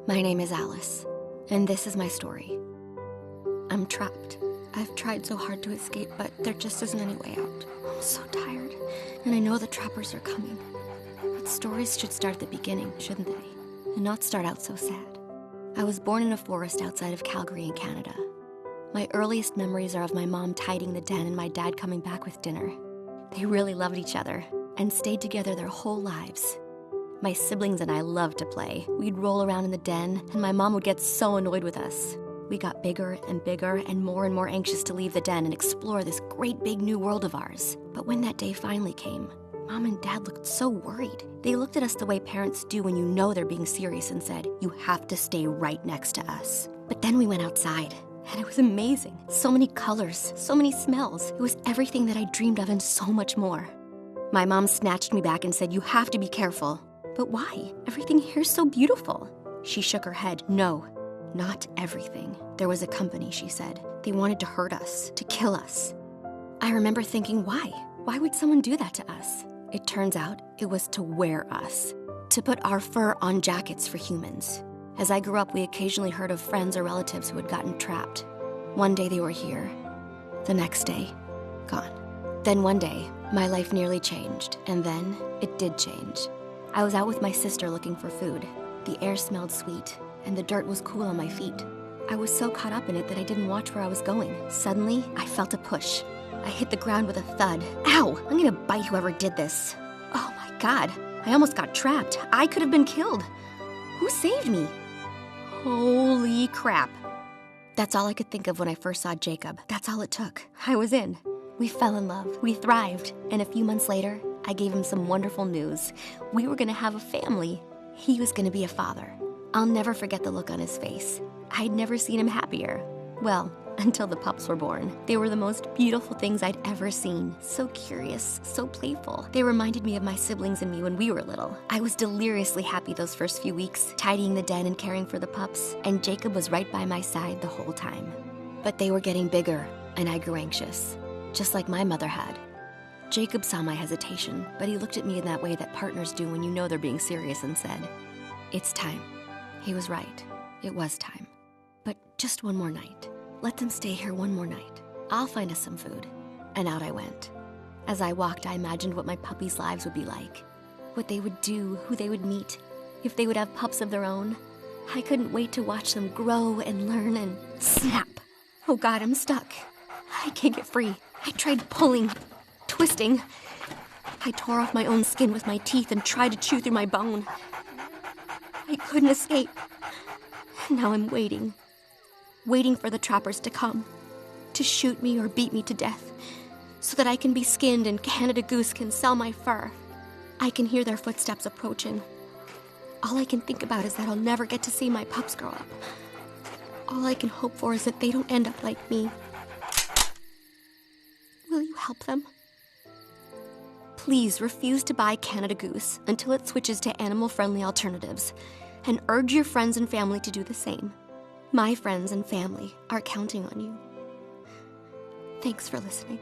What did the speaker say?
My name is Alice, and this is my story. I'm trapped. I've tried so hard to escape, but there just isn't any way out. I'm so tired, and I know the trappers are coming. But stories should start at the beginning, shouldn't they? And not start out so sad. I was born in a forest outside of Calgary in Canada. My earliest memories are of my mom tidying the den and my dad coming back with dinner. They really loved each other and stayed together their whole lives. My siblings and I loved to play. We'd roll around in the den, and my mom would get so annoyed with us. We got bigger and more anxious to leave the den and explore this great big new world of ours. But when that day finally came, Mom and Dad looked so worried. They looked at us the way parents do when you know they're being serious and said, "You have to stay right next to us." But then we went outside, and it was amazing. So many colors, so many smells. It was everything that I dreamed of and so much more. My mom snatched me back and said, "You have to be careful." But why? Everything here's so beautiful. She shook her head. No, not everything. There was a company, she said. They wanted to hurt us, to kill us. I remember thinking, why? Why would someone do that to us? It turns out it was to wear us, to put our fur on jackets for humans. As I grew up, we occasionally heard of friends or relatives who had gotten trapped. One day they were here. The next day, gone. Then one day, my life nearly changed, and then it did change. I was out with my sister looking for food. The air smelled sweet, and the dirt was cool on my feet. I was so caught up in it that I didn't watch where I was going. Suddenly, I felt a push. I hit the ground with a thud. Ow! I'm gonna bite whoever did this. Oh my God, I almost got trapped. I could have been killed. Who saved me? Holy crap. That's all I could think of when I first saw Jacob. That's all it took. I was in. We fell in love. We thrived. And a few months later, I gave him some wonderful news. We were gonna have a family. He was gonna be a father. I'll never forget the look on his face. I'd never seen him happier. Well, until the pups were born. They were the most beautiful things I'd ever seen. So curious, so playful. They reminded me of my siblings and me when we were little. I was deliriously happy those first few weeks, tidying the den and caring for the pups, and Jacob was right by my side the whole time. But they were getting bigger, and I grew anxious, just like my mother had. Jacob saw my hesitation, but he looked at me in that way that partners do when you know they're being serious and said, "It's time." He was right. It was time. But just one more night. Let them stay here one more night. I'll find us some food. And out I went. As I walked, I imagined what my puppies' lives would be like. What they would do, who they would meet, if they would have pups of their own. I couldn't wait to watch them grow and learn and snap. Oh God, I'm stuck. I can't get free. I tried pulling, twisting. I tore off my own skin with my teeth and tried to chew through my bone. I couldn't escape. And now I'm waiting for the trappers to come, to shoot me or beat me to death, so that I can be skinned and Canada Goose can sell my fur. I can hear their footsteps approaching. All I can think about is that I'll never get to see my pups grow up. All I can hope for is that they don't end up like me. Will you help them? Please refuse to buy Canada Goose until it switches to animal-friendly alternatives, and urge your friends and family to do the same. My friends and family are counting on you. Thanks for listening.